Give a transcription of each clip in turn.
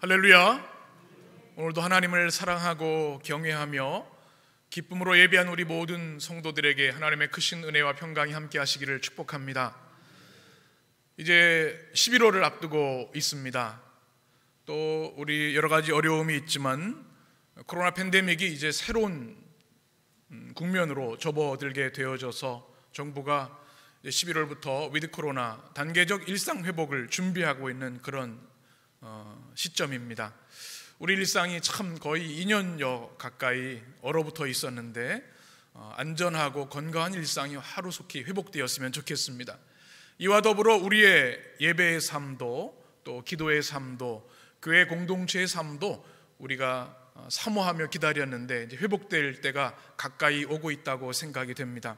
할렐루야. 오늘도 하나님을 사랑하고 경외하며 기쁨으로 예배한 우리 모든 성도들에게 하나님의 크신 은혜와 평강이 함께 하시기를 축복합니다. 이제 11월을 앞두고 있습니다. 또 우리 여러 가지 어려움이 있지만 코로나 팬데믹이 이제 새로운 국면으로 접어들게 되어져서 정부가 11월부터 위드 코로나 단계적 일상 회복을 준비하고 있는 그런 시점입니다. 우리 일상이 참 거의 2년여 가까이 얼어붙어 있었는데 안전하고 건강한 일상이 하루속히 회복되었으면 좋겠습니다. 이와 더불어 우리의 예배의 삶도 또 기도의 삶도 교회 공동체의 삶도 우리가 사모하며 기다렸는데 이제 회복될 때가 가까이 오고 있다고 생각이 됩니다.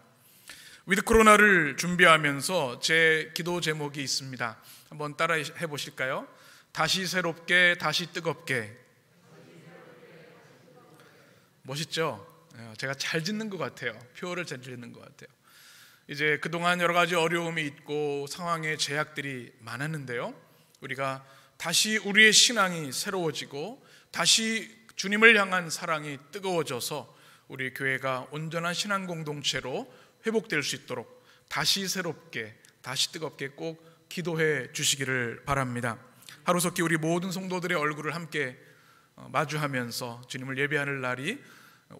위드 코로나를 준비하면서 제 기도 제목이 있습니다. 한번 따라 해보실까요? 다시 새롭게, 다시 뜨겁게. 멋있죠? 제가 잘 짓는 것 같아요. 표를 잘 짓는 것 같아요. 이제 그동안 여러 가지 어려움이 있고 상황의 제약들이 많았는데요, 우리가 다시 우리의 신앙이 새로워지고 다시 주님을 향한 사랑이 뜨거워져서 우리 교회가 온전한 신앙 공동체로 회복될 수 있도록 다시 새롭게, 다시 뜨겁게 꼭 기도해 주시기를 바랍니다. 하루속히 우리 모든 성도들의 얼굴을 함께 마주하면서 주님을 예배하는 날이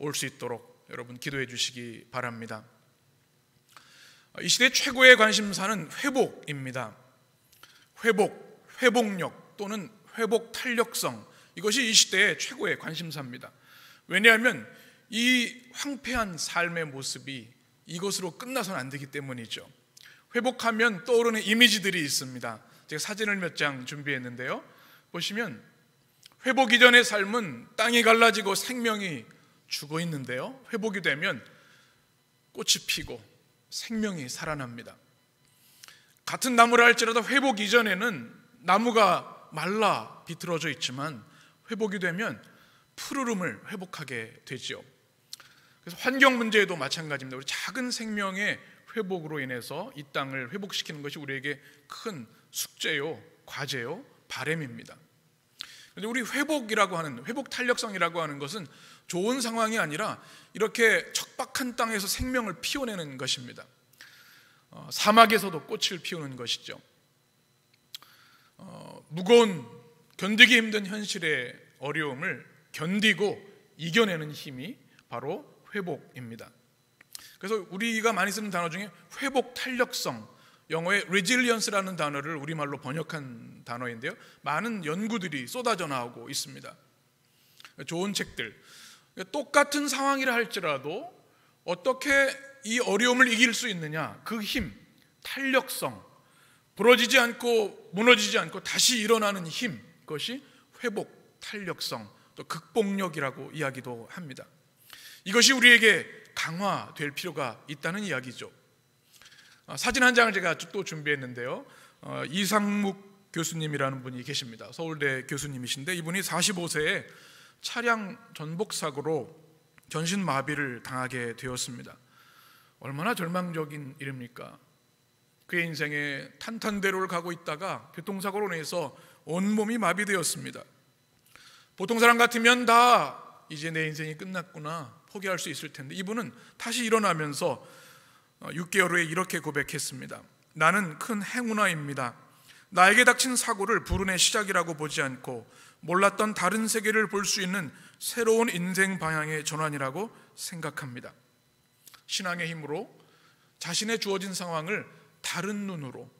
올 수 있도록 여러분 기도해 주시기 바랍니다. 이 시대 최고의 관심사는 회복입니다. 회복력 또는 회복 탄력성, 이것이 이 시대의 최고의 관심사입니다. 왜냐하면 이 황폐한 삶의 모습이 이것으로 끝나서는 안 되기 때문이죠. 회복하면 떠오르는 이미지들이 있습니다. 제가 사진을 몇 장 준비했는데요, 보시면 회복 이전의 삶은 땅이 갈라지고 생명이 죽어 있는데요, 회복이 되면 꽃이 피고 생명이 살아납니다. 같은 나무라 할지라도 회복 이전에는 나무가 말라 비틀어져 있지만 회복이 되면 푸르름을 회복하게 되죠. 그래서 환경 문제에도 마찬가지입니다. 우리 작은 생명의 회복으로 인해서 이 땅을 회복시키는 것이 우리에게 큰 숙제요, 과제요, 바람입니다. 그런데 우리 회복이라고 하는, 회복 탄력성이라고 하는 것은 좋은 상황이 아니라 이렇게 척박한 땅에서 생명을 피워내는 것입니다. 사막에서도 꽃을 피우는 것이죠. 무거운, 견디기 힘든 현실의 어려움을 견디고 이겨내는 힘이 바로 회복입니다. 그래서 우리가 많이 쓰는 단어 중에 회복 탄력성, 영어의 resilience라는 단어를 우리말로 번역한 단어인데요, 많은 연구들이 쏟아져 나오고 있습니다. 좋은 책들, 똑같은 상황이라 할지라도 어떻게 이 어려움을 이길 수 있느냐, 그 힘, 탄력성, 부러지지 않고 무너지지 않고 다시 일어나는 힘, 그것이 회복 탄력성, 또 극복력이라고 이야기도 합니다. 이것이 우리에게 강화될 필요가 있다는 이야기죠. 사진 한 장을 제가 또 준비했는데요, 이상묵 교수님이라는 분이 계십니다. 서울대 교수님이신데 이분이 45세에 차량 전복 사고로 전신 마비를 당하게 되었습니다. 얼마나 절망적인 일입니까? 그의 인생에 탄탄대로를 가고 있다가 교통사고로 인해서 온몸이 마비되었습니다. 보통 사람 같으면 다 이제 내 인생이 끝났구나 포기할 수 있을 텐데, 이분은 다시 일어나면서 6개월 후에 이렇게 고백했습니다. 나는 큰 행운아입니다. 나에게 닥친 사고를 불운의 시작이라고 보지 않고 몰랐던 다른 세계를 볼 수 있는 새로운 인생 방향의 전환이라고 생각합니다. 신앙의 힘으로 자신의 주어진 상황을 다른 눈으로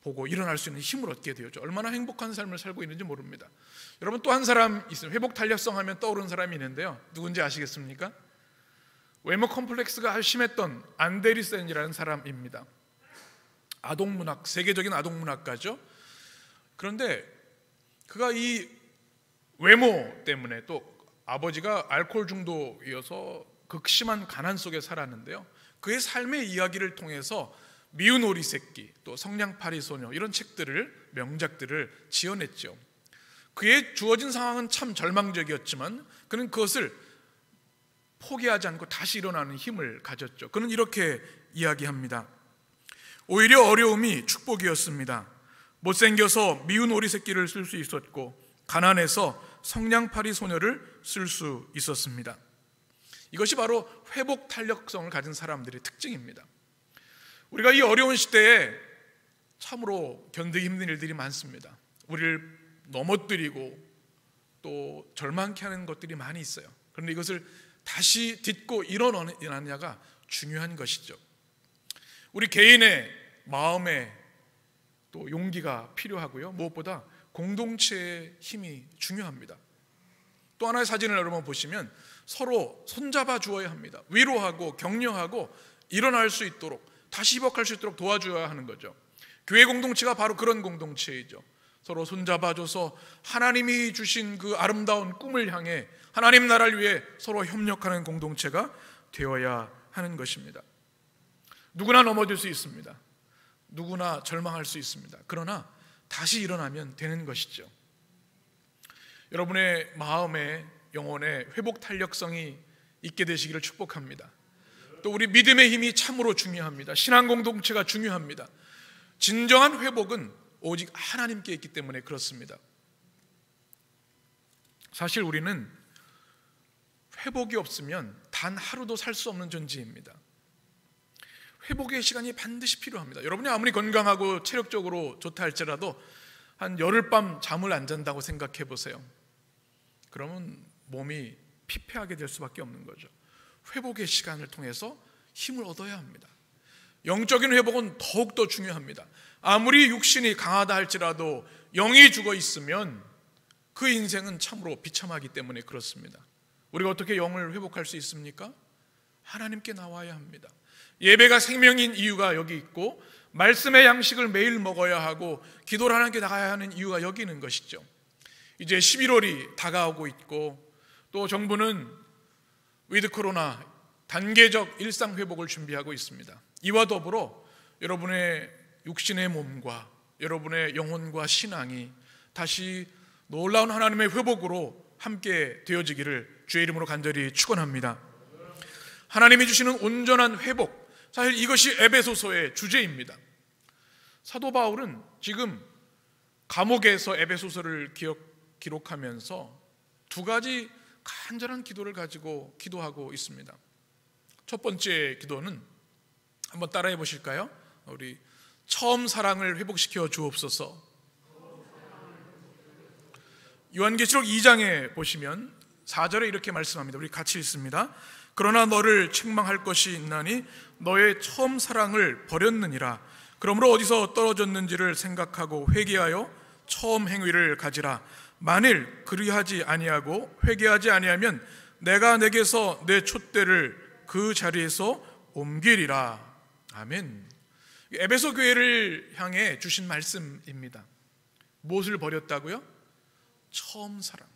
보고 일어날 수 있는 힘을 얻게 되었죠. 얼마나 행복한 삶을 살고 있는지 모릅니다. 여러분, 또 한 사람 있습니다. 회복 탄력성 하면 떠오르는 사람이 있는데요, 누군지 아시겠습니까? 외모 컴플렉스가 아주 심했던 안데르센이라는 사람입니다. 아동문학, 세계적인 아동문학가죠. 그런데 그가 이 외모 때문에, 또 아버지가 알코올 중독이어서 극심한 가난 속에 살았는데요, 그의 삶의 이야기를 통해서 미운 오리 새끼, 또 성냥팔이 소녀, 이런 책들을, 명작들을 지어냈죠. 그의 주어진 상황은 참 절망적이었지만 그는 그것을 포기하지 않고 다시 일어나는 힘을 가졌죠. 그는 이렇게 이야기합니다. 오히려 어려움이 축복이었습니다. 못생겨서 미운 오리 새끼를 쓸 수 있었고 가난해서 성냥팔이 소녀를 쓸 수 있었습니다. 이것이 바로 회복 탄력성을 가진 사람들의 특징입니다. 우리가 이 어려운 시대에 참으로 견디기 힘든 일들이 많습니다. 우리를 넘어뜨리고 또 절망케 하는 것들이 많이 있어요. 그런데 이것을 다시 딛고 일어나느냐가 중요한 것이죠. 우리 개인의 마음에 또 용기가 필요하고요. 무엇보다 공동체의 힘이 중요합니다. 또 하나의 사진을 여러분 보시면 서로 손잡아 주어야 합니다. 위로하고 격려하고 일어날 수 있도록, 다시 회복할 수 있도록 도와줘야 하는 거죠. 교회 공동체가 바로 그런 공동체이죠. 서로 손잡아줘서 하나님이 주신 그 아름다운 꿈을 향해 하나님 나라를 위해 서로 협력하는 공동체가 되어야 하는 것입니다. 누구나 넘어질 수 있습니다. 누구나 절망할 수 있습니다. 그러나 다시 일어나면 되는 것이죠. 여러분의 마음에, 영혼에 회복 탄력성이 있게 되시기를 축복합니다. 또 우리 믿음의 힘이 참으로 중요합니다. 신앙 공동체가 중요합니다. 진정한 회복은 오직 하나님께 있기 때문에 그렇습니다. 사실 우리는 회복이 없으면 단 하루도 살 수 없는 존재입니다. 회복의 시간이 반드시 필요합니다. 여러분이 아무리 건강하고 체력적으로 좋다 할지라도 한 열흘밤 잠을 안 잔다고 생각해 보세요. 그러면 몸이 피폐하게 될 수밖에 없는 거죠. 회복의 시간을 통해서 힘을 얻어야 합니다. 영적인 회복은 더욱더 중요합니다. 아무리 육신이 강하다 할지라도 영이 죽어 있으면 그 인생은 참으로 비참하기 때문에 그렇습니다. 우리가 어떻게 영을 회복할 수 있습니까? 하나님께 나와야 합니다. 예배가 생명인 이유가 여기 있고, 말씀의 양식을 매일 먹어야 하고 기도를 하나님께 나가야 하는 이유가 여기 있는 것이죠. 이제 11월이 다가오고 있고, 또 정부는 위드 코로나 단계적 일상 회복을 준비하고 있습니다. 이와 더불어 여러분의 육신의 몸과 여러분의 영혼과 신앙이 다시 놀라운 하나님의 회복으로 함께 되어지기를 주의 이름으로 간절히 축원합니다. 하나님이 주시는 온전한 회복, 사실 이것이 에베소서의 주제입니다. 사도 바울은 지금 감옥에서 에베소서를 기록하면서 두 가지 간절한 기도를 가지고 기도하고 있습니다. 첫 번째 기도는 한번 따라해 보실까요? 우리 처음 사랑을 회복시켜 주옵소서. 요한계시록 2장에 보시면 4절에 이렇게 말씀합니다. 우리 같이 읽습니다. 그러나 너를 책망할 것이 있나니 너의 처음 사랑을 버렸느니라. 그러므로 어디서 떨어졌는지를 생각하고 회개하여 처음 행위를 가지라. 만일 그리하지 아니하고 회개하지 아니하면 내가 내게서 내 촛대를 그 자리에서 옮기리라. 아멘. 에베소 교회를 향해 주신 말씀입니다. 무엇을 버렸다고요? 처음 사랑.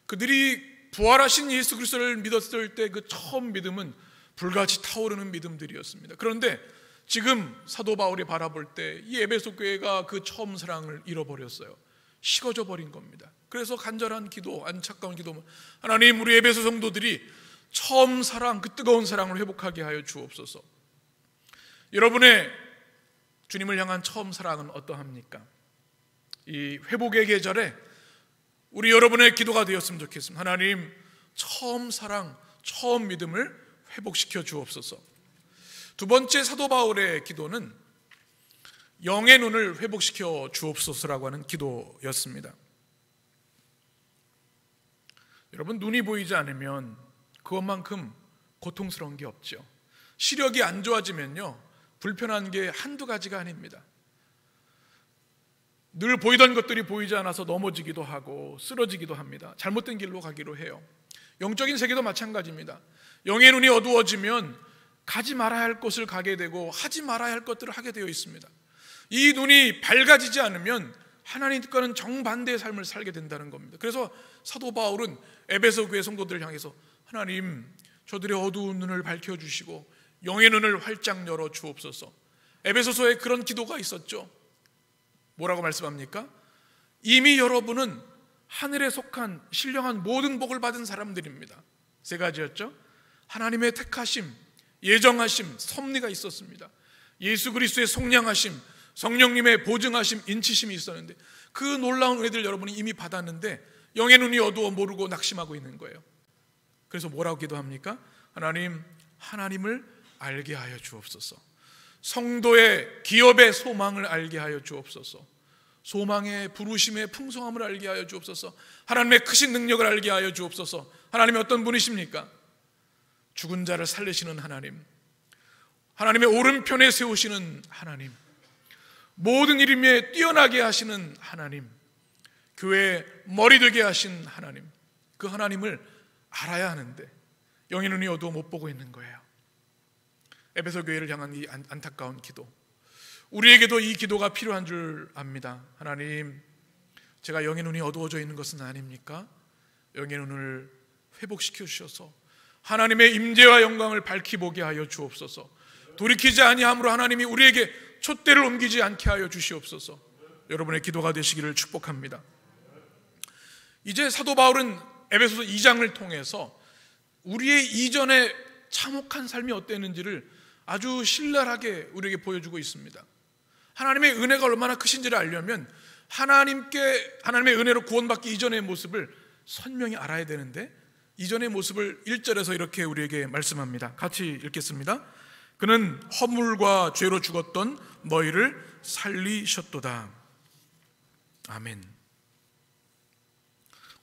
그들이 부활하신 예수 그리스도를 믿었을 때 그 처음 믿음은 불같이 타오르는 믿음들이었습니다. 그런데 지금 사도 바울이 바라볼 때 이 에베소 교회가 그 처음 사랑을 잃어버렸어요. 식어져 버린 겁니다. 그래서 간절한 기도, 안타까운 기도, 하나님 우리 에베소 성도들이 처음 사랑, 그 뜨거운 사랑을 회복하게 하여 주옵소서. 여러분의 주님을 향한 처음 사랑은 어떠합니까? 이 회복의 계절에 우리 여러분의 기도가 되었으면 좋겠습니다. 하나님, 처음 사랑, 처음 믿음을 회복시켜 주옵소서. 두 번째 사도 바울의 기도는 영의 눈을 회복시켜 주옵소서라고 하는 기도였습니다. 여러분, 눈이 보이지 않으면 그것만큼 고통스러운 게 없죠. 시력이 안 좋아지면요, 불편한 게 한두 가지가 아닙니다. 늘 보이던 것들이 보이지 않아서 넘어지기도 하고 쓰러지기도 합니다. 잘못된 길로 가기로 해요. 영적인 세계도 마찬가지입니다. 영의 눈이 어두워지면 가지 말아야 할 곳을 가게 되고 하지 말아야 할 것들을 하게 되어 있습니다. 이 눈이 밝아지지 않으면 하나님과는 정반대의 삶을 살게 된다는 겁니다. 그래서 사도 바울은 에베소 교회 성도들을 향해서 하나님, 저들의 어두운 눈을 밝혀주시고 영의 눈을 활짝 열어 주옵소서. 에베소서에 그런 기도가 있었죠. 뭐라고 말씀합니까? 이미 여러분은 하늘에 속한 신령한 모든 복을 받은 사람들입니다. 세 가지였죠. 하나님의 택하심, 예정하심, 섭리가 있었습니다. 예수 그리스도의 속량하심, 성령님의 보증하심, 인치심이 있었는데 그 놀라운 은혜들 여러분이 이미 받았는데 영의 눈이 어두워 모르고 낙심하고 있는 거예요. 그래서 뭐라고 기도합니까? 하나님, 하나님을 알게 하여 주옵소서. 성도의 기업의 소망을 알게 하여 주옵소서. 소망의 부르심의 풍성함을 알게 하여 주옵소서. 하나님의 크신 능력을 알게 하여 주옵소서. 하나님이 어떤 분이십니까? 죽은 자를 살리시는 하나님, 하나님의 오른편에 세우시는 하나님, 모든 일임에 뛰어나게 하시는 하나님, 교회의 머리 되게 하신 하나님, 그 하나님을 알아야 하는데 영의 눈이 어두워 못 보고 있는 거예요. 에베소 교회를 향한 이 안타까운 기도, 우리에게도 이 기도가 필요한 줄 압니다. 하나님, 제가 영의 눈이 어두워져 있는 것은 아닙니까? 영의 눈을 회복시켜 주셔서 하나님의 임재와 영광을 밝히 보게 하여 주옵소서. 돌이키지 아니함으로 하나님이 우리에게 촛대를 옮기지 않게 하여 주시옵소서. 여러분의 기도가 되시기를 축복합니다. 이제 사도 바울은 에베소서 2장을 통해서 우리의 이전의 참혹한 삶이 어땠는지를 아주 신랄하게 우리에게 보여주고 있습니다. 하나님의 은혜가 얼마나 크신지를 알려면 하나님의 은혜로 구원받기 이전의 모습을 선명히 알아야 되는데, 이전의 모습을 1절에서 이렇게 우리에게 말씀합니다. 같이 읽겠습니다. 그는 허물과 죄로 죽었던 너희를 살리셨도다. 아멘.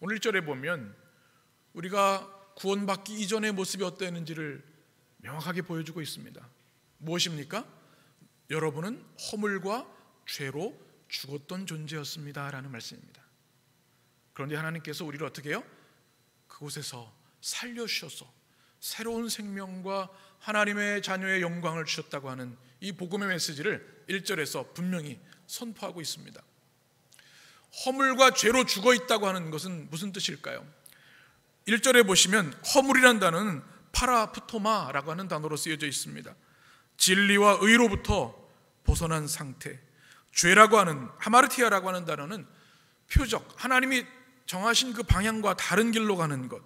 오늘 1절에 보면 우리가 구원받기 이전의 모습이 어땠는지를 명확하게 보여주고 있습니다. 무엇입니까? 여러분은 허물과 죄로 죽었던 존재였습니다 라는 말씀입니다. 그런데 하나님께서 우리를 어떻게 해요? 그곳에서 살려주셔서 새로운 생명과 하나님의 자녀의 영광을 주셨다고 하는 이 복음의 메시지를 1절에서 분명히 선포하고 있습니다. 허물과 죄로 죽어 있다고 하는 것은 무슨 뜻일까요? 1절에 보시면 허물이라는 단어는 파라프토마라고 하는 단어로 쓰여져 있습니다. 진리와 의로부터 벗어난 상태. 죄라고 하는 하마르티아라고 하는 단어는 표적, 하나님이 정하신 그 방향과 다른 길로 가는 것.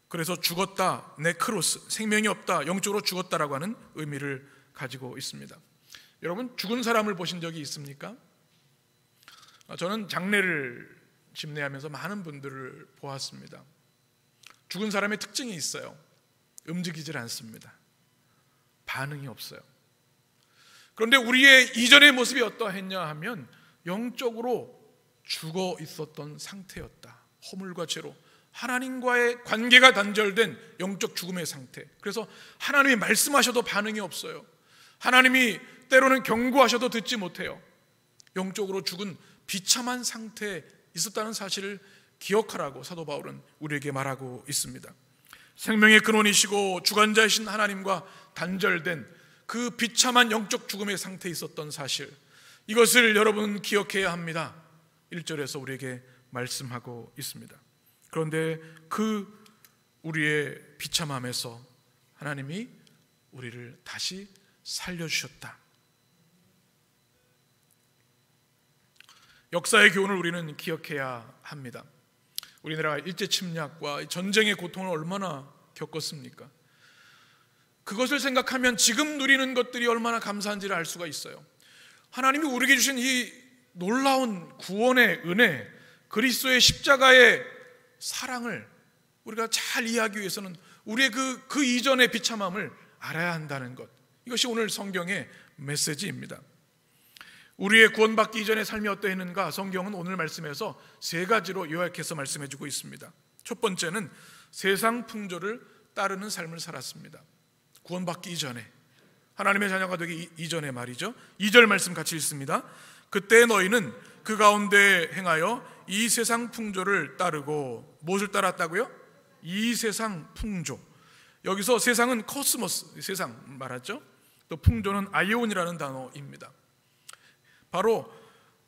그래서 죽었다, 네크로스, 생명이 없다, 영적으로 죽었다라고 하는 의미를 가지고 있습니다. 여러분, 죽은 사람을 보신 적이 있습니까? 저는 장례를 집례하면서 많은 분들을 보았습니다. 죽은 사람의 특징이 있어요. 움직이질 않습니다. 반응이 없어요. 그런데 우리의 이전의 모습이 어떠했냐 하면 영적으로 죽어 있었던 상태였다. 허물과 죄로 하나님과의 관계가 단절된 영적 죽음의 상태. 그래서 하나님이 말씀하셔도 반응이 없어요. 하나님이 때로는 경고하셔도 듣지 못해요. 영적으로 죽은 비참한 상태에 있었다는 사실을 기억하라고 사도 바울은 우리에게 말하고 있습니다. 생명의 근원이시고 주관자이신 하나님과 단절된 그 비참한 영적 죽음의 상태에 있었던 사실, 이것을 여러분 기억해야 합니다. 1절에서 우리에게 말씀하고 있습니다. 그런데 그 우리의 비참함에서 하나님이 우리를 다시 살려주셨다. 역사의 교훈을 우리는 기억해야 합니다. 우리나라가 일제 침략과 전쟁의 고통을 얼마나 겪었습니까? 그것을 생각하면 지금 누리는 것들이 얼마나 감사한지를 알 수가 있어요. 하나님이 우리에게 주신 이 놀라운 구원의 은혜, 그리스도의 십자가의 사랑을 우리가 잘 이해하기 위해서는 우리의 그 이전의 비참함을 알아야 한다는 것, 이것이 오늘 성경의 메시지입니다. 우리의 구원받기 이전의 삶이 어떠했는가? 성경은 오늘 말씀에서 세 가지로 요약해서 말씀해주고 있습니다. 첫 번째는 세상 풍조를 따르는 삶을 살았습니다. 구원받기 이전에, 하나님의 자녀가 되기 이전에 말이죠. 2절 말씀 같이 읽습니다. 그때 너희는 그 가운데 행하여 이 세상 풍조를 따르고, 무엇을 따랐다고요? 이 세상 풍조. 여기서 세상은 코스모스, 세상 말하죠. 또 풍조는 아이온이라는 단어입니다. 바로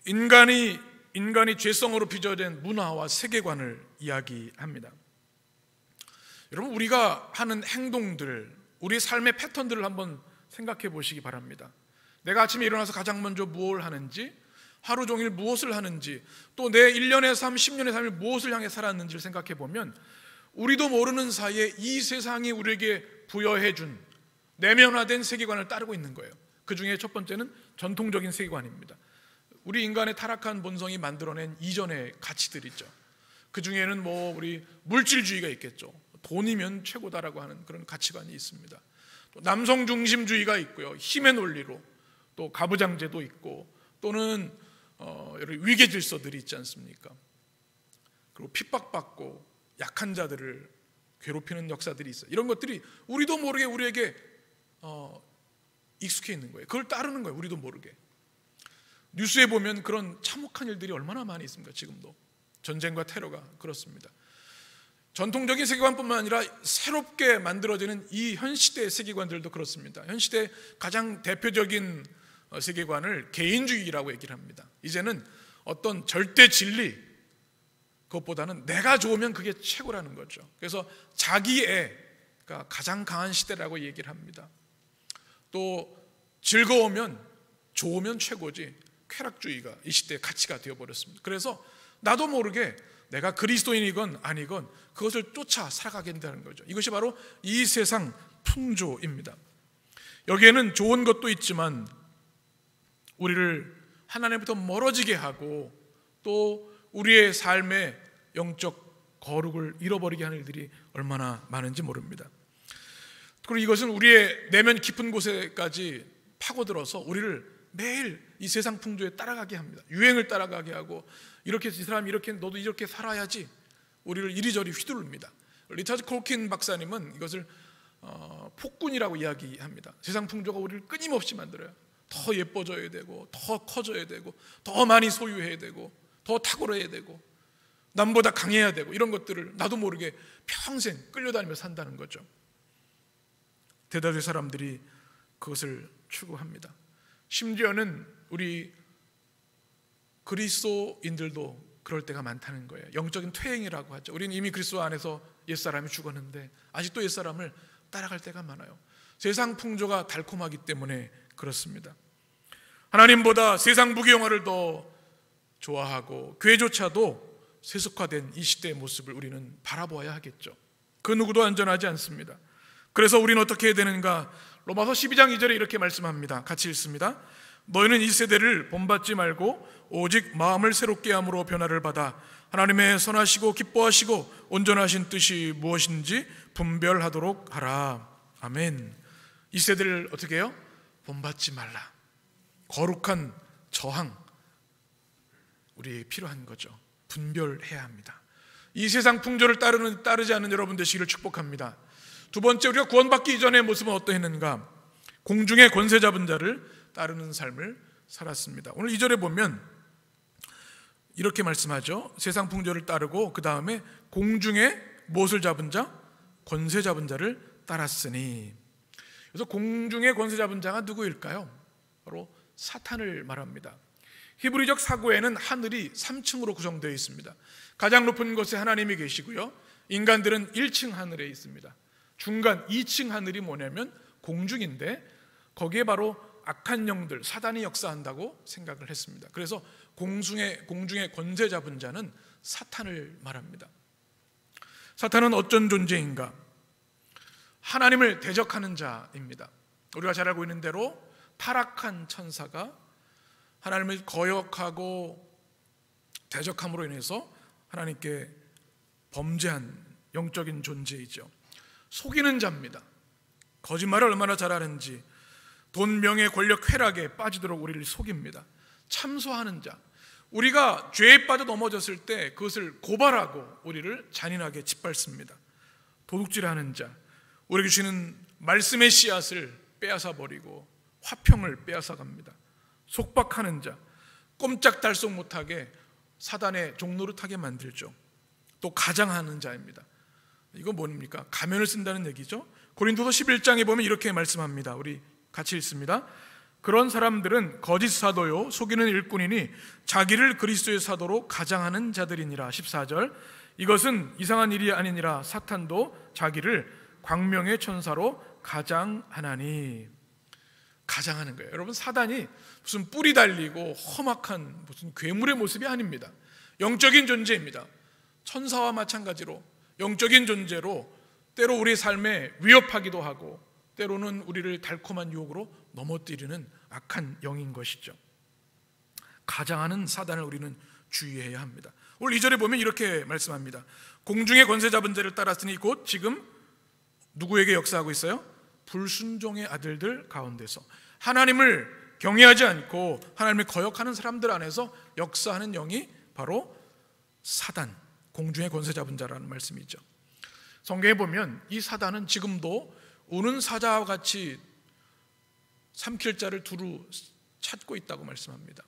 인간이 죄성으로 빚어진 문화와 세계관을 이야기합니다. 여러분, 우리가 하는 행동들, 우리 삶의 패턴들을 한번 생각해 보시기 바랍니다. 내가 아침에 일어나서 가장 먼저 무엇을 하는지, 하루 종일 무엇을 하는지, 또 내 1년의 삶, 10년의 삶을 무엇을 향해 살았는지를 생각해 보면 우리도 모르는 사이에 이 세상이 우리에게 부여해 준 내면화된 세계관을 따르고 있는 거예요. 그 중에 첫 번째는 전통적인 세계관입니다. 우리 인간의 타락한 본성이 만들어낸 이전의 가치들 있죠. 그 중에는 우리 물질주의가 있겠죠. 돈이면 최고다라고 하는 그런 가치관이 있습니다. 또 남성 중심주의가 있고요. 힘의 논리로 또 가부장제도 있고, 또는 여러 위계 질서들이 있지 않습니까? 그리고 핍박받고 약한 자들을 괴롭히는 역사들이 있어요. 이런 것들이 우리도 모르게 우리에게 익숙해 있는 거예요. 그걸 따르는 거예요. 우리도 모르게. 뉴스에 보면 그런 참혹한 일들이 얼마나 많이 있습니까? 지금도 전쟁과 테러가 그렇습니다. 전통적인 세계관뿐만 아니라 새롭게 만들어지는 이 현 시대의 세계관들도 그렇습니다. 현 시대 가장 대표적인 세계관을 개인주의라고 얘기를 합니다. 이제는 어떤 절대 진리, 그것보다는 내가 좋으면 그게 최고라는 거죠. 그래서 자기애가 가장 강한 시대라고 얘기를 합니다. 또 즐거우면 좋으면 최고지, 쾌락주의가 이 시대의 가치가 되어버렸습니다. 그래서 나도 모르게 내가 그리스도인이건 아니건 그것을 쫓아 살아가게 된다는 거죠. 이것이 바로 이 세상 풍조입니다. 여기에는 좋은 것도 있지만 우리를 하나님부터 멀어지게 하고 또 우리의 삶의 영적 거룩을 잃어버리게 하는 일들이 얼마나 많은지 모릅니다. 그리고 이것은 우리의 내면 깊은 곳에까지 파고들어서 우리를 매일 이 세상 풍조에 따라가게 합니다. 유행을 따라가게 하고, 이렇게 이 사람이 이렇게, 너도 이렇게 살아야지, 우리를 이리저리 휘두릅니다. 리차드 콜킨 박사님은 이것을 폭군이라고 이야기합니다. 세상 풍조가 우리를 끊임없이 만들어요. 더 예뻐져야 되고, 더 커져야 되고, 더 많이 소유해야 되고, 더 탁월해야 되고, 남보다 강해야 되고, 이런 것들을 나도 모르게 평생 끌려다니며 산다는 거죠. 대다수의 사람들이 그것을 추구합니다. 심지어는 우리 그리스도인들도 그럴 때가 많다는 거예요. 영적인 퇴행이라고 하죠. 우리는 이미 그리스도 안에서 옛사람이 죽었는데 아직도 옛사람을 따라갈 때가 많아요. 세상 풍조가 달콤하기 때문에 그렇습니다. 하나님보다 세상 부귀영화를 더 좋아하고 교회조차도 세속화된 이 시대의 모습을 우리는 바라보아야 하겠죠. 그 누구도 안전하지 않습니다. 그래서 우리는 어떻게 해야 되는가? 로마서 12장 2절에 이렇게 말씀합니다. 같이 읽습니다. 너희는 이 세대를 본받지 말고 오직 마음을 새롭게 함으로 변화를 받아 하나님의 선하시고 기뻐하시고 온전하신 뜻이 무엇인지 분별하도록 하라. 아멘. 이 세대를 어떻게 해요? 본받지 말라. 거룩한 저항, 우리에게 필요한 거죠. 분별해야 합니다. 이 세상 풍조를 따르지 않는 여러분 되시기를 축복합니다. 두 번째, 우리가 구원받기 이전의 모습은 어떠했는가? 공중의 권세 잡은 자를 따르는 삶을 살았습니다. 오늘 2절에 보면 이렇게 말씀하죠. 세상 풍조를 따르고 그 다음에 공중의 무엇을 잡은 자? 권세 잡은 자를 따랐으니. 그래서 공중의 권세 잡은 자가 누구일까요? 바로 사탄을 말합니다. 히브리적 사고에는 하늘이 3층으로 구성되어 있습니다. 가장 높은 곳에 하나님이 계시고요, 인간들은 1층 하늘에 있습니다. 중간 2층 하늘이 뭐냐면 공중인데, 거기에 바로 악한 영들, 사단이 역사한다고 생각을 했습니다. 그래서 공중의 권세 잡은 자는 사탄을 말합니다. 사탄은 어떤 존재인가? 하나님을 대적하는 자입니다. 우리가 잘 알고 있는 대로 타락한 천사가 하나님을 거역하고 대적함으로 인해서 하나님께 범죄한 영적인 존재이죠. 속이는 자입니다. 거짓말을 얼마나 잘하는지 돈, 명예, 권력, 쾌락에 빠지도록 우리를 속입니다. 참소하는 자, 우리가 죄에 빠져 넘어졌을 때 그것을 고발하고 우리를 잔인하게 짓밟습니다. 도둑질하는 자, 우리에게 주시는 말씀의 씨앗을 빼앗아 버리고 화평을 빼앗아 갑니다. 속박하는 자, 꼼짝달싹 못하게 사단의 종노릇하게 만들죠. 또 가장하는 자입니다. 이거 뭡니까? 가면을 쓴다는 얘기죠. 고린도서 11장에 보면 이렇게 말씀합니다. 우리 같이 읽습니다. 그런 사람들은 거짓 사도요 속이는 일꾼이니 자기를 그리스도의 사도로 가장하는 자들이니라. 14절, 이것은 이상한 일이 아니니라. 사탄도 자기를 광명의 천사로 가장하나니. 가장하는 거예요. 여러분, 사단이 무슨 뿔이 달리고 험악한 무슨 괴물의 모습이 아닙니다. 영적인 존재입니다. 천사와 마찬가지로 영적인 존재로 때로 우리 삶에 위협하기도 하고 때로는 우리를 달콤한 유혹으로 넘어뜨리는 악한 영인 것이죠. 가장하는 사단을 우리는 주의해야 합니다. 오늘 2절에 보면 이렇게 말씀합니다. 공중의 권세 잡은 자를 따랐으니 곧 지금 누구에게 역사하고 있어요? 불순종의 아들들 가운데서 하나님을 경외하지 않고 하나님을 거역하는 사람들 안에서 역사하는 영이 바로 사단, 공중의 권세 잡은 자라는 말씀이죠. 성경에 보면 이 사단은 지금도 우는 사자와 같이 삼킬 자를 두루 찾고 있다고 말씀합니다.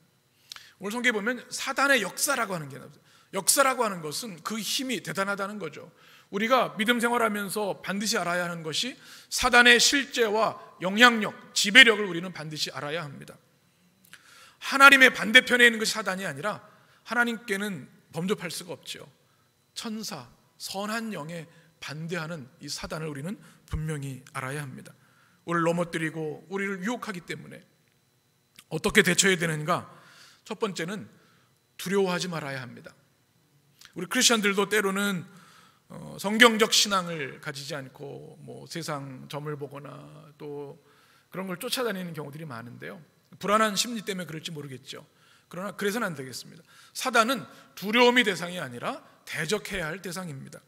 오늘 성경에 보면 사단의 역사라고 하는 게 나와요. 역사라고 하는 것은 그 힘이 대단하다는 거죠. 우리가 믿음 생활하면서 반드시 알아야 하는 것이 사단의 실제와 영향력, 지배력을 우리는 반드시 알아야 합니다. 하나님의 반대편에 있는 것이 사단이 아니라 하나님께는 범접할 수가 없죠. 천사, 선한 영에 반대하는 이 사단을 우리는 분명히 알아야 합니다. 우리를 넘어뜨리고 우리를 유혹하기 때문에 어떻게 대처해야 되는가? 첫 번째는 두려워하지 말아야 합니다. 우리 크리스천들도 때로는 성경적 신앙을 가지지 않고 세상 점을 보거나 또 그런 걸 쫓아다니는 경우들이 많은데요, 불안한 심리 때문에 그럴지 모르겠죠. 그러나 그래서는 안 되겠습니다. 사단은 두려움이 대상이 아니라 대적해야 할 대상입니다.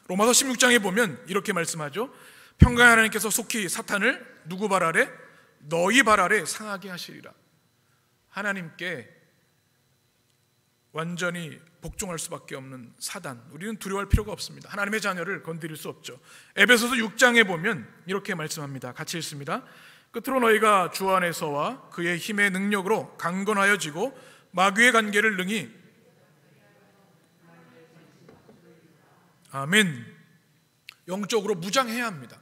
로마서 16장에 보면 이렇게 말씀하죠. 평강의 하나님께서 속히 사탄을 누구 발 아래? 너희 발 아래 상하게 하시리라. 하나님께 완전히 복종할 수밖에 없는 사단, 우리는 두려워할 필요가 없습니다. 하나님의 자녀를 건드릴 수 없죠. 에베소서 6장에 보면 이렇게 말씀합니다. 같이 읽습니다. 끝으로 너희가 주 안에서와 그의 힘의 능력으로 강건하여지고 마귀의 관계를 능히, 아멘, 영적으로 무장해야 합니다.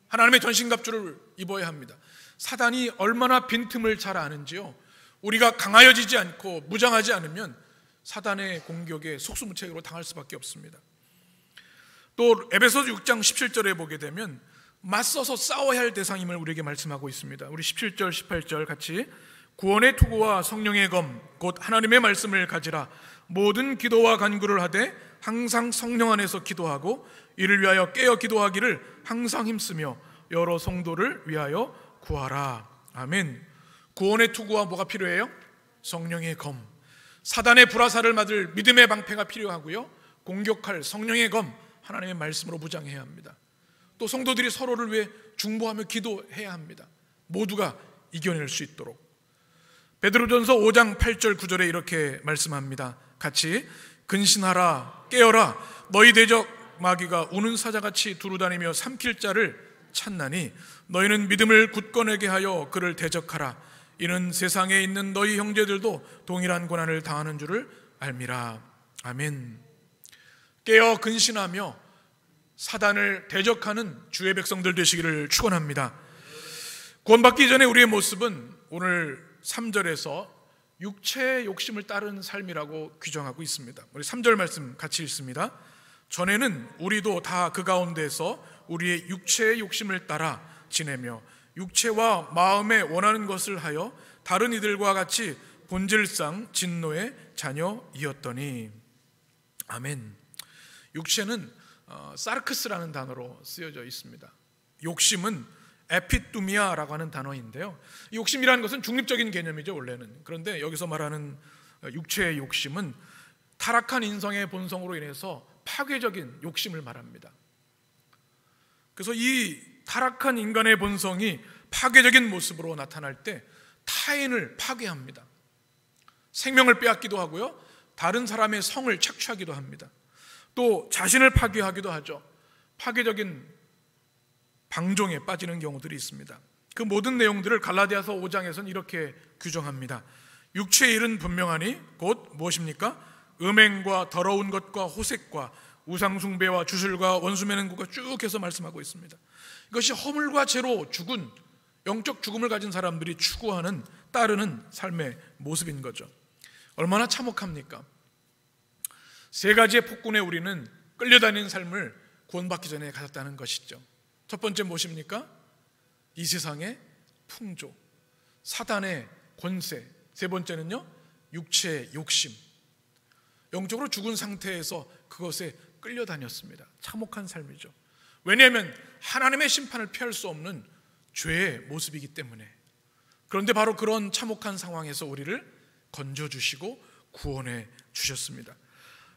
하나님의 전신갑주를 입어야 합니다. 사단이 얼마나 빈틈을 잘 아는지요. 우리가 강하여지지 않고 무장하지 않으면 사단의 공격에 속수무책으로 당할 수밖에 없습니다. 또 에베소서 6장 17절에 보게 되면 맞서서 싸워야 할 대상임을 우리에게 말씀하고 있습니다. 우리 17절 18절 같이, 구원의 투구와 성령의 검 곧 하나님의 말씀을 가지라. 모든 기도와 간구를 하되 항상 성령 안에서 기도하고 이를 위하여 깨어 기도하기를 항상 힘쓰며 여러 성도를 위하여 구하라. 아멘. 구원의 투구와 뭐가 필요해요? 성령의 검. 사단의 불화살을 맞을 믿음의 방패가 필요하고요, 공격할 성령의 검, 하나님의 말씀으로 무장해야 합니다. 또 성도들이 서로를 위해 중보하며 기도해야 합니다. 모두가 이겨낼 수 있도록. 베드로전서 5장 8절 9절에 이렇게 말씀합니다. 같이, 근신하라, 깨어라. 너희 대적 마귀가 우는 사자같이 두루다니며 삼킬 자를 찾나니 너희는 믿음을 굳건하게 하여 그를 대적하라. 이는 세상에 있는 너희 형제들도 동일한 고난을 당하는 줄을 알미라. 아멘. 깨어 근신하며 사단을 대적하는 주의 백성들 되시기를 축원합니다. 구원받기 전에 우리의 모습은 오늘 3절에서 육체의 욕심을 따르는 삶이라고 규정하고 있습니다. 우리 3절 말씀 같이 읽습니다. 전에는 우리도 다 그 가운데서 우리의 육체의 욕심을 따라 지내며 육체와 마음에 원하는 것을 하여 다른 이들과 같이 본질상 진노의 자녀이었더니. 아멘. 육체는 사르크스라는 단어로 쓰여져 있습니다. 욕심은 에피뚜미아라고 하는 단어인데요, 욕심이라는 것은 중립적인 개념이죠 원래는. 그런데 여기서 말하는 육체의 욕심은 타락한 인성의 본성으로 인해서 파괴적인 욕심을 말합니다. 그래서 이 타락한 인간의 본성이 파괴적인 모습으로 나타날 때 타인을 파괴합니다. 생명을 빼앗기도 하고요, 다른 사람의 성을 착취하기도 합니다. 또 자신을 파괴하기도 하죠. 파괴적인 방종에 빠지는 경우들이 있습니다. 그 모든 내용들을 갈라디아서 5장에서는 이렇게 규정합니다. 육체의 일은 분명하니 곧 무엇입니까? 음행과 더러운 것과 호색과 우상숭배와 주술과 원수매는 것과 쭉 해서 말씀하고 있습니다. 이것이 허물과 죄로 죽은 영적 죽음을 가진 사람들이 추구하는, 따르는 삶의 모습인 거죠. 얼마나 참혹합니까? 세 가지의 폭군에 우리는 끌려다니는 삶을 구원받기 전에 가졌다는 것이죠. 첫 번째 무엇입니까? 이 세상의 풍조, 사단의 권세. 세 번째는요, 육체의 욕심. 영적으로 죽은 상태에서 그것에 끌려다녔습니다. 참혹한 삶이죠. 왜냐하면 하나님의 심판을 피할 수 없는 죄의 모습이기 때문에. 그런데 바로 그런 참혹한 상황에서 우리를 건져주시고 구원해 주셨습니다.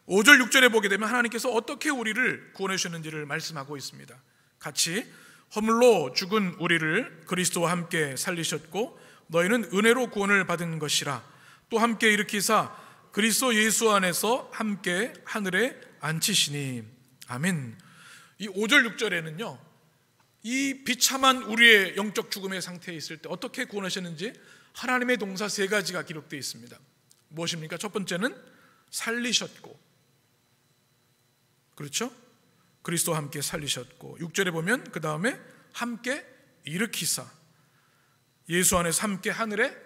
5절 6절에 보게 되면 하나님께서 어떻게 우리를 구원해 주셨는지를 말씀하고 있습니다. 같이 허물로 죽은 우리를 그리스도와 함께 살리셨고 너희는 은혜로 구원을 받은 것이라. 또 함께 일으키사 그리스도 예수 안에서 함께 하늘에 앉히시니. 아멘. 이 5절 6절에는요, 이 비참한 우리의 영적 죽음의 상태에 있을 때 어떻게 구원하셨는지 하나님의 동사 3가지가 기록되어 있습니다. 무엇입니까? 첫 번째는 살리셨고, 그렇죠? 그리스도와 함께 살리셨고, 6절에 보면 그 다음에 함께 일으키사 예수 안에서 함께 하늘에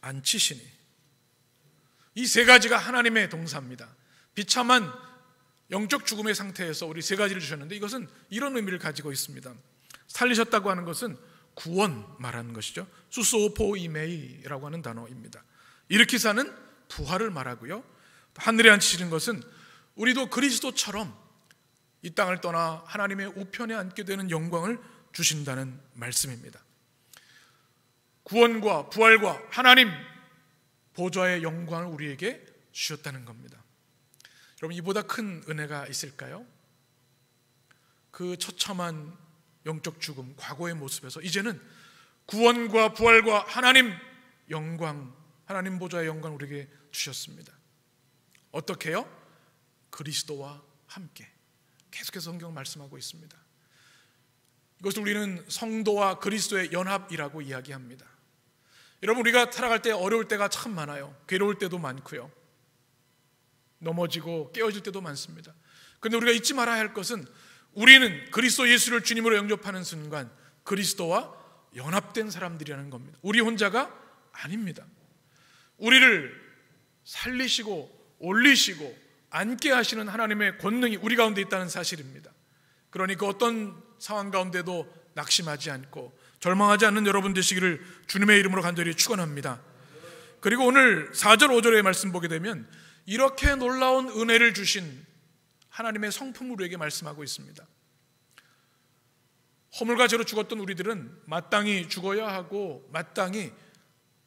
앉히시니. 이 3가지가 하나님의 동사입니다. 비참한 영적 죽음의 상태에서 우리 3가지를 주셨는데 이것은 이런 의미를 가지고 있습니다. 살리셨다고 하는 것은 구원 말하는 것이죠. 수소포이메이라고 하는 단어입니다. 일으키사는 부활을 말하고요, 하늘에 앉히시는 것은 우리도 그리스도처럼 이 땅을 떠나 하나님의 우편에 앉게 되는 영광을 주신다는 말씀입니다. 구원과 부활과 하나님 보좌의 영광을 우리에게 주셨다는 겁니다. 여러분, 이보다 큰 은혜가 있을까요? 그 처참한 영적 죽음, 과거의 모습에서 이제는 구원과 부활과 하나님 영광, 하나님 보좌의 영광을 우리에게 주셨습니다. 어떻게요? 그리스도와 함께. 계속해서 성경 말씀하고 있습니다. 이것을 우리는 성도와 그리스도의 연합이라고 이야기합니다. 여러분, 우리가 살아갈 때 어려울 때가 참 많아요. 괴로울 때도 많고요, 넘어지고 깨어질 때도 많습니다. 그런데 우리가 잊지 말아야 할 것은 우리는 그리스도 예수를 주님으로 영접하는 순간 그리스도와 연합된 사람들이라는 겁니다. 우리 혼자가 아닙니다. 우리를 살리시고 올리시고 앉게 하시는 하나님의 권능이 우리 가운데 있다는 사실입니다. 그러니까 어떤 상황 가운데도 낙심하지 않고 절망하지 않는 여러분 되시기를 주님의 이름으로 간절히 축원합니다. 그리고 오늘 4절 5절의 말씀 보게 되면 이렇게 놀라운 은혜를 주신 하나님의 성품을 우리에게 말씀하고 있습니다. 허물과 죄로 죽었던 우리들은 마땅히 죽어야 하고 마땅히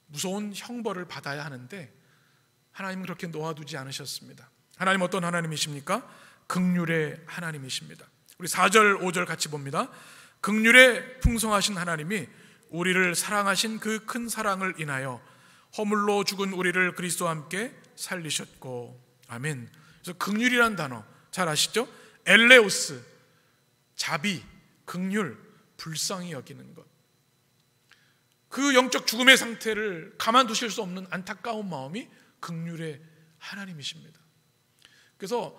무서운 형벌을 받아야 하는데 하나님은 그렇게 놓아두지 않으셨습니다. 하나님 어떤 하나님이십니까? 긍휼의 하나님이십니다. 우리 4절 5절 같이 봅니다. 긍휼에 풍성하신 하나님이 우리를 사랑하신 그 큰 사랑을 인하여 허물로 죽은 우리를 그리스도와 함께 살리셨고. 아멘. 그래서 긍휼이란 단어 잘 아시죠? 엘레오스, 자비, 긍휼, 불쌍히 여기는 것. 그 영적 죽음의 상태를 가만두실 수 없는 안타까운 마음이 긍휼의 하나님이십니다. 그래서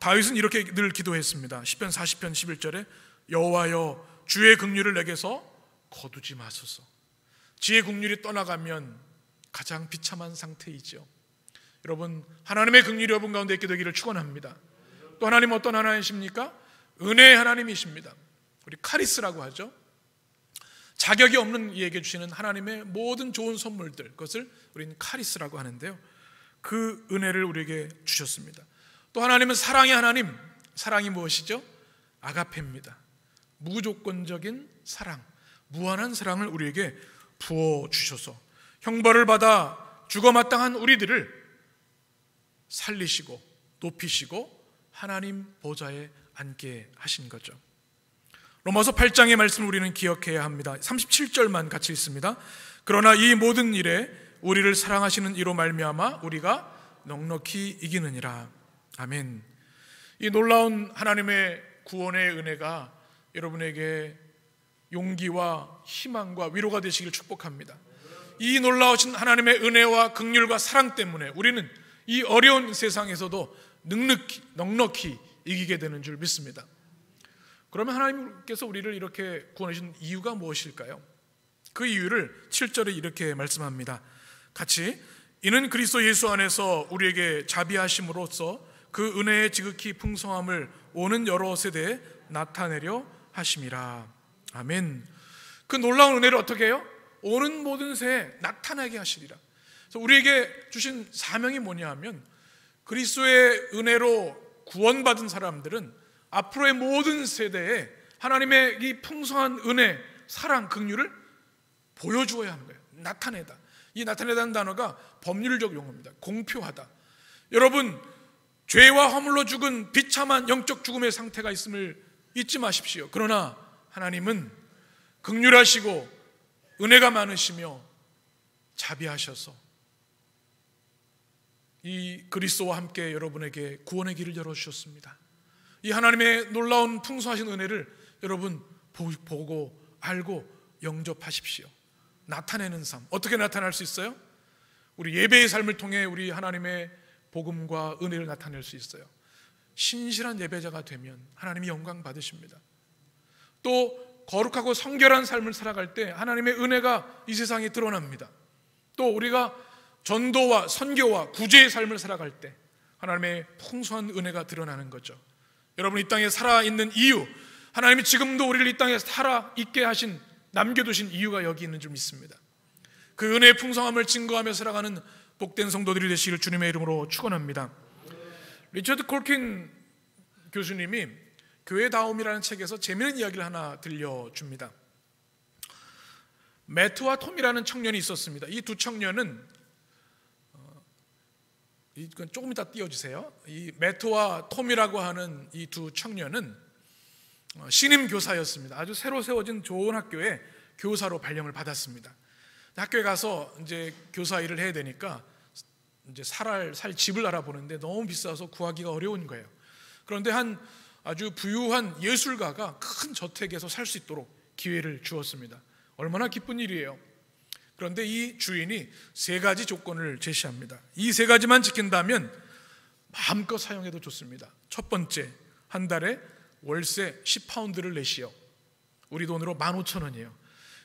다윗은 이렇게 늘 기도했습니다. 시편 40편 11절에 여호와여 주의 긍휼을 내게서 거두지 마소서. 주의 긍휼이 떠나가면 가장 비참한 상태이죠. 여러분, 하나님의 긍휼이 여러분 가운데 있게 되기를 축원합니다. 또 하나님 어떤 하나님이십니까? 은혜의 하나님이십니다. 우리 카리스라고 하죠. 자격이 없는 이에게 주시는 하나님의 모든 좋은 선물들, 그것을 우리는 카리스라고 하는데요, 그 은혜를 우리에게 주셨습니다. 또 하나님은 사랑의 하나님. 사랑이 무엇이죠? 아가페입니다. 무조건적인 사랑, 무한한 사랑을 우리에게 부어주셔서 형벌을 받아 죽어마땅한 우리들을 살리시고 높이시고 하나님 보좌에 앉게 하신 거죠. 로마서 8장의 말씀을 우리는 기억해야 합니다. 37절만 같이 읽습니다. 그러나 이 모든 일에 우리를 사랑하시는 이로 말미암아 우리가 넉넉히 이기느니라. 아멘. 이 놀라운 하나님의 구원의 은혜가 여러분에게 용기와 희망과 위로가 되시길 축복합니다. 이 놀라우신 하나님의 은혜와 긍휼과 사랑 때문에 우리는 이 어려운 세상에서도 넉넉히 이기게 되는 줄 믿습니다. 그러면 하나님께서 우리를 이렇게 구원하신 이유가 무엇일까요? 그 이유를 7절에 이렇게 말씀합니다. 같이 이는 그리스도 예수 안에서 우리에게 자비하심으로써 그 은혜의 지극히 풍성함을 오는 여러 세대에 나타내려 하심이라. 아멘. 그 놀라운 은혜를 어떻게 해요? 오는 모든 세에 나타나게 하시리라. 그래서 우리에게 주신 사명이 뭐냐 하면 그리스도의 은혜로 구원받은 사람들은 앞으로의 모든 세대에 하나님의 이 풍성한 은혜, 사랑, 긍휼을 보여주어야 하는 거예요. 나타내다. 이 나타내다는 단어가 법률적 용어입니다. 공표하다. 여러분, 죄와 허물로 죽은 비참한 영적 죽음의 상태가 있음을 잊지 마십시오. 그러나 하나님은 긍휼하시고 은혜가 많으시며 자비하셔서 이 그리스도와 함께 여러분에게 구원의 길을 열어주셨습니다. 이 하나님의 놀라운 풍성하신 은혜를 여러분 보고 알고 영접하십시오. 나타내는 삶. 어떻게 나타날 수 있어요? 우리 예배의 삶을 통해 우리 하나님의 복음과 은혜를 나타낼 수 있어요. 신실한 예배자가 되면 하나님이 영광 받으십니다. 또 거룩하고 성결한 삶을 살아갈 때 하나님의 은혜가 이 세상에 드러납니다. 또 우리가 전도와 선교와 구제의 삶을 살아갈 때 하나님의 풍성한 은혜가 드러나는 거죠. 여러분, 이 땅에 살아있는 이유, 하나님이 지금도 우리를 이 땅에 살아있게 하신, 남겨두신 이유가 여기 있는 줄 믿습니다. 그 은혜의 풍성함을 증거하며 살아가는 복된 성도들이 되시기를 주님의 이름으로 축원합니다. 리처드 콜킨 교수님이 교회다움이라는 책에서 재미있는 이야기를 하나 들려줍니다. 매트와 톰이라는 청년이 있었습니다. 이 두 청년은 이건 조금 이따 띄워주세요. 이 매트와 톰이라고 하는 이 두 청년은 신임 교사였습니다. 아주 새로 세워진 좋은 학교에 교사로 발령을 받았습니다. 학교에 가서 이제 교사 일을 해야 되니까 이제 살 집을 알아보는데 너무 비싸서 구하기가 어려운 거예요. 그런데 한 아주 부유한 예술가가 큰 저택에서 살 수 있도록 기회를 주었습니다. 얼마나 기쁜 일이에요. 그런데 이 주인이 3가지 조건을 제시합니다. 이 3가지만 지킨다면 마음껏 사용해도 좋습니다. 첫 번째, 한 달에 월세 10파운드를 내시오. 우리 돈으로 15,000원이에요.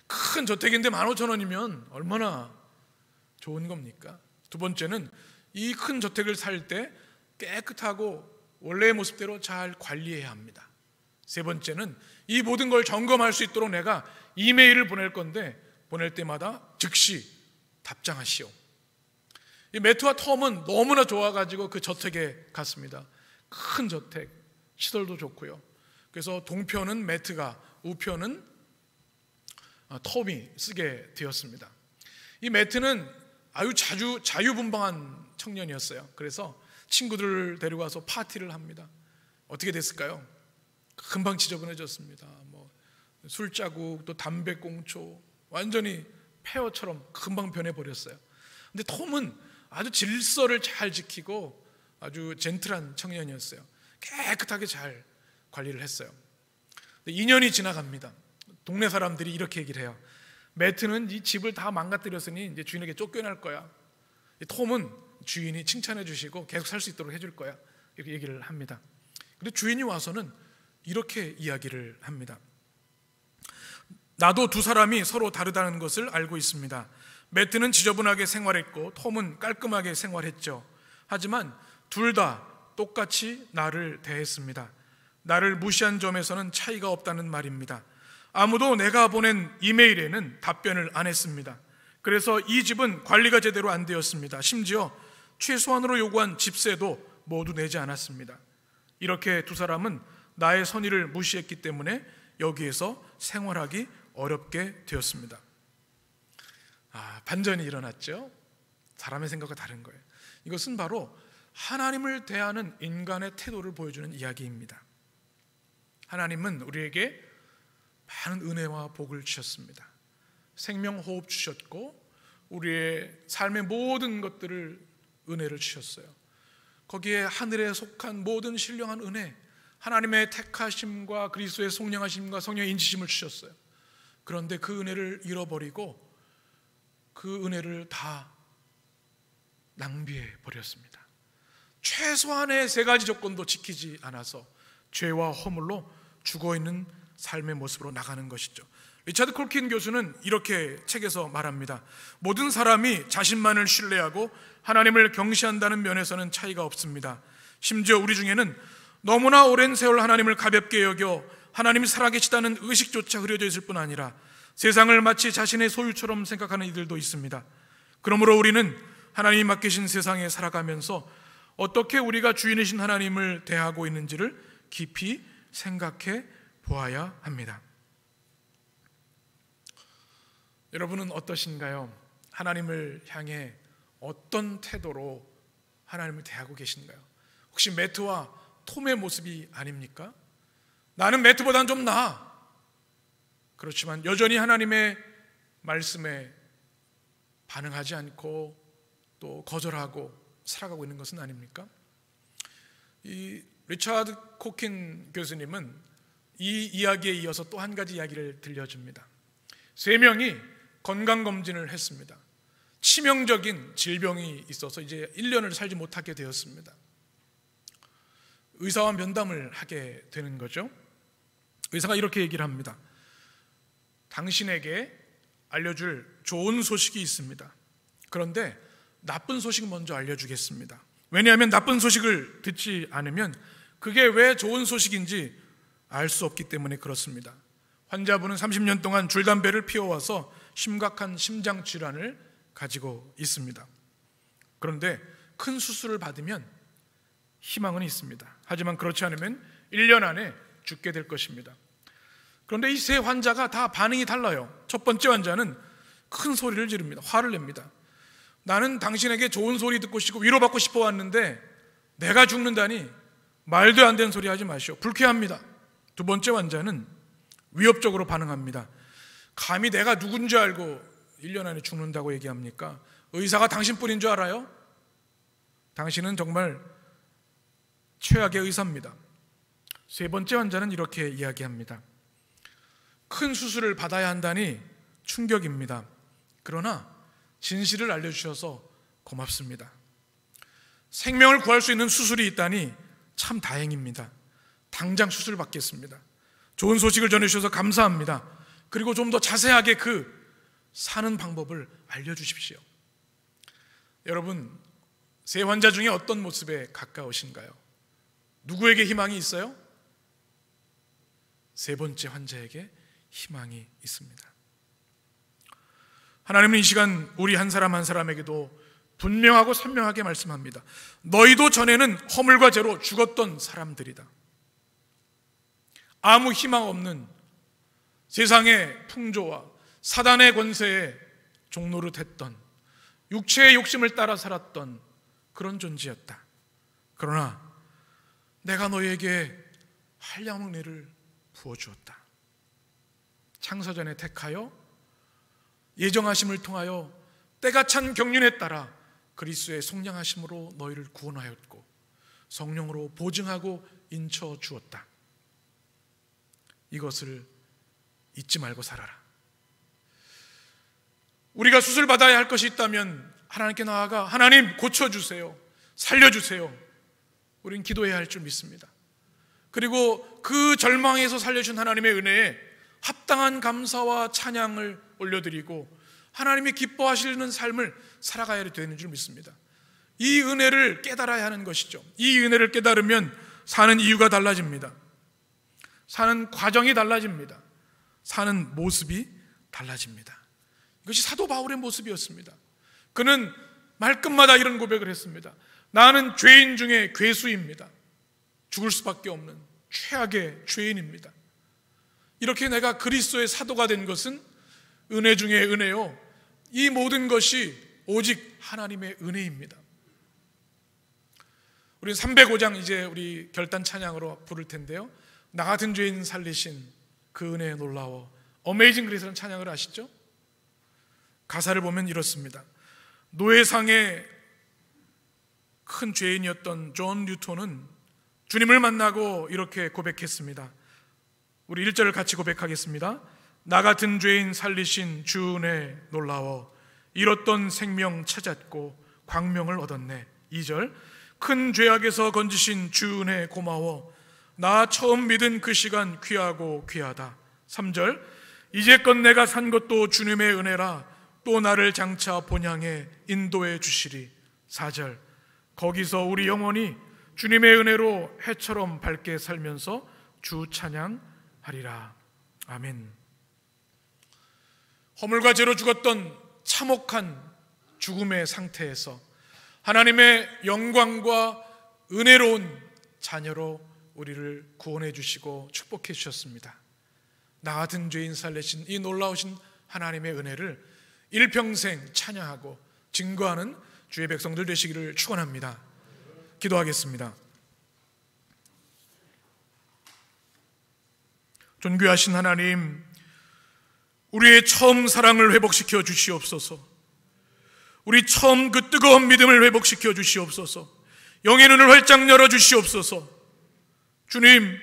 큰 저택인데 15,000원이면 얼마나 좋은 겁니까? 두 번째는 이 큰 저택을 살 때 깨끗하고 원래의 모습대로 잘 관리해야 합니다. 세 번째는 이 모든 걸 점검할 수 있도록 내가 이메일을 보낼 건데 보낼 때마다 즉시 답장하시오. 이 매트와 톰은 너무나 좋아가지고 그 저택에 갔습니다. 큰 저택, 시설도 좋고요. 그래서 동편은 매트가, 우편은 톰이 쓰게 되었습니다. 이 매트는 아주 자유분방한 청년이었어요. 그래서 친구들을 데려가서 파티를 합니다. 어떻게 됐을까요? 금방 지저분해졌습니다. 술자국, 또 담배꽁초, 완전히 폐허처럼 금방 변해버렸어요. 근데 톰은 아주 질서를 잘 지키고 아주 젠틀한 청년이었어요. 깨끗하게 잘 관리를 했어요. 2년이 지나갑니다. 동네 사람들이 이렇게 얘기를 해요. 매트는 이 집을 다 망가뜨렸으니 이제 주인에게 쫓겨날 거야. 톰은 주인이 칭찬해 주시고 계속 살 수 있도록 해줄 거야. 이렇게 얘기를 합니다. 근데 주인이 와서는 이렇게 이야기를 합니다. 나도 두 사람이 서로 다르다는 것을 알고 있습니다. 매트는 지저분하게 생활했고 톰은 깔끔하게 생활했죠. 하지만 둘 다 똑같이 나를 대했습니다. 나를 무시한 점에서는 차이가 없다는 말입니다. 아무도 내가 보낸 이메일에는 답변을 안 했습니다. 그래서 이 집은 관리가 제대로 안 되었습니다. 심지어 최소한으로 요구한 집세도 모두 내지 않았습니다. 이렇게 두 사람은 나의 선의를 무시했기 때문에 여기에서 생활하기 어렵게 되었습니다. 반전이 일어났죠. 사람의 생각과 다른 거예요. 이것은 바로 하나님을 대하는 인간의 태도를 보여주는 이야기입니다. 하나님은 우리에게 많은 은혜와 복을 주셨습니다. 생명호흡 주셨고 우리의 삶의 모든 것들을 은혜를 주셨어요. 거기에 하늘에 속한 모든 신령한 은혜, 하나님의 택하심과 그리스도의 속량하심과 성령의 인치심을 주셨어요. 그런데 그 은혜를 잃어버리고 그 은혜를 다 낭비해 버렸습니다. 최소한의 3가지 조건도 지키지 않아서 죄와 허물로 죽어있는 삶의 모습으로 나가는 것이죠. 리처드 콜킨 교수는 이렇게 책에서 말합니다. 모든 사람이 자신만을 신뢰하고 하나님을 경시한다는 면에서는 차이가 없습니다. 심지어 우리 중에는 너무나 오랜 세월 하나님을 가볍게 여겨 하나님이 살아계시다는 의식조차 흐려져 있을 뿐 아니라 세상을 마치 자신의 소유처럼 생각하는 이들도 있습니다. 그러므로 우리는 하나님이 맡기신 세상에 살아가면서 어떻게 우리가 주인이신 하나님을 대하고 있는지를 깊이 생각해 보아야 합니다. 여러분은 어떠신가요? 하나님을 향해 어떤 태도로 하나님을 대하고 계신가요? 혹시 매트와 톰의 모습이 아닙니까? 나는 매트보다는 좀 나아. 그렇지만 여전히 하나님의 말씀에 반응하지 않고 또 거절하고 살아가고 있는 것은 아닙니까? 이 리차드 코킨 교수님은 이 이야기에 이어서 또 한 가지 이야기를 들려줍니다. 3명이 건강검진을 했습니다. 치명적인 질병이 있어서 이제 1년을 살지 못하게 되었습니다. 의사와 면담을 하게 되는 거죠. 의사가 이렇게 얘기를 합니다. 당신에게 알려줄 좋은 소식이 있습니다. 그런데 나쁜 소식 먼저 알려주겠습니다. 왜냐하면 나쁜 소식을 듣지 않으면 그게 왜 좋은 소식인지 알 수 없기 때문에 그렇습니다. 환자분은 30년 동안 줄담배를 피워와서 심각한 심장 질환을 가지고 있습니다. 그런데 큰 수술을 받으면 희망은 있습니다. 하지만 그렇지 않으면 1년 안에 죽게 될 것입니다. 그런데 이 3 환자가 다 반응이 달라요. 첫 번째 환자는 큰 소리를 지릅니다. 화를 냅니다. 나는 당신에게 좋은 소리 듣고 싶고 위로받고 싶어 왔는데 내가 죽는다니 말도 안 되는 소리 하지 마시오. 불쾌합니다. 두 번째 환자는 위협적으로 반응합니다. 감히 내가 누군지 알고 1년 안에 죽는다고 얘기합니까? 의사가 당신뿐인 줄 알아요? 당신은 정말 최악의 의사입니다. 세 번째 환자는 이렇게 이야기합니다. 큰 수술을 받아야 한다니 충격입니다. 그러나 진실을 알려주셔서 고맙습니다. 생명을 구할 수 있는 수술이 있다니 참 다행입니다. 당장 수술 받겠습니다. 좋은 소식을 전해주셔서 감사합니다. 그리고 좀 더 자세하게 그 사는 방법을 알려주십시오. 여러분, 3 환자 중에 어떤 모습에 가까우신가요? 누구에게 희망이 있어요? 3 번째 환자에게 희망이 있습니다. 하나님은 이 시간 우리 한 사람 한 사람에게도 분명하고 선명하게 말씀합니다. 너희도 전에는 허물과 죄로 죽었던 사람들이다. 아무 희망 없는 세상의 풍조와 사단의 권세에 종노릇했던 육체의 욕심을 따라 살았던 그런 존재였다. 그러나 내가 너희에게 한량의 은혜를 부어주었다. 창세전에 택하여 예정하심을 통하여 때가 찬 경륜에 따라 그리스도의 속량하심으로 너희를 구원하였고 성령으로 보증하고 인쳐 주었다. 이것을 잊지 말고 살아라. 우리가 수술받아야 할 것이 있다면 하나님께 나아가 하나님 고쳐주세요, 살려주세요, 우린 기도해야 할 줄 믿습니다. 그리고 그 절망에서 살려주신 하나님의 은혜에 합당한 감사와 찬양을 올려드리고 하나님이 기뻐하시는 삶을 살아가야 되는 줄 믿습니다. 이 은혜를 깨달아야 하는 것이죠. 이 은혜를 깨달으면 사는 이유가 달라집니다. 사는 과정이 달라집니다. 사는 모습이 달라집니다. 이것이 사도 바울의 모습이었습니다. 그는 말끝마다 이런 고백을 했습니다. 나는 죄인 중에 괴수입니다. 죽을 수밖에 없는 최악의 죄인입니다. 이렇게 내가 그리스도의 사도가 된 것은 은혜 중에 은혜요, 이 모든 것이 오직 하나님의 은혜입니다. 우리는 305장 이제 우리 결단 찬양으로 부를 텐데요, 나 같은 죄인 살리신 그 은혜에 놀라워, 어메이징 그레이스라는 찬양을 아시죠? 가사를 보면 이렇습니다. 노예상의 큰 죄인이었던 존 뉴턴은 주님을 만나고 이렇게 고백했습니다. 우리 1절을 같이 고백하겠습니다. 나 같은 죄인 살리신 주 은혜 놀라워, 잃었던 생명 찾았고 광명을 얻었네. 2절, 큰 죄악에서 건지신 주 은혜 고마워, 나 처음 믿은 그 시간 귀하고 귀하다. 3절, 이제껏 내가 산 것도 주님의 은혜라, 또 나를 장차 본향에 인도해 주시리. 4절, 거기서 우리 영혼이 주님의 은혜로 해처럼 밝게 살면서 주 찬양하리라. 아멘. 허물과 죄로 죽었던 참혹한 죽음의 상태에서 하나님의 영광과 은혜로운 자녀로 우리를 구원해 주시고 축복해 주셨습니다. 나 같은 죄인 살리신 이 놀라우신 하나님의 은혜를 일평생 찬양하고 증거하는 주의 백성들 되시기를 축원합니다. 기도하겠습니다. 존귀하신 하나님, 우리의 처음 사랑을 회복시켜 주시옵소서. 우리 처음 그 뜨거운 믿음을 회복시켜 주시옵소서. 영의 눈을 활짝 열어 주시옵소서. 주님,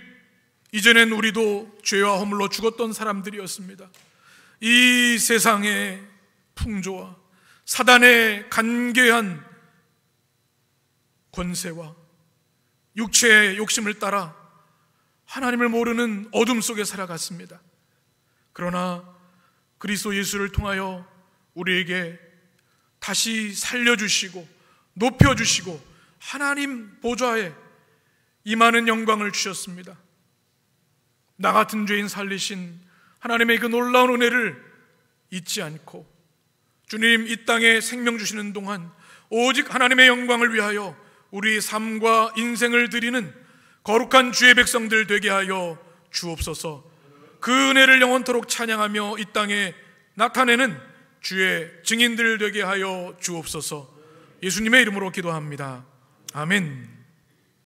이전엔 우리도 죄와 허물로 죽었던 사람들이었습니다. 이 세상의 풍조와 사단의 간계한 권세와 육체의 욕심을 따라 하나님을 모르는 어둠 속에 살아갔습니다. 그러나 그리스도 예수를 통하여 우리에게 다시 살려주시고 높여주시고 하나님 보좌에 임하는 영광을 주셨습니다. 나 같은 죄인 살리신 하나님의 그 놀라운 은혜를 잊지 않고 주님, 이 땅에 생명 주시는 동안 오직 하나님의 영광을 위하여 우리 삶과 인생을 드리는 거룩한 주의 백성들 되게 하여 주옵소서. 그 은혜를 영원토록 찬양하며 이 땅에 나타내는 주의 증인들 되게 하여 주옵소서. 예수님의 이름으로 기도합니다. 아멘.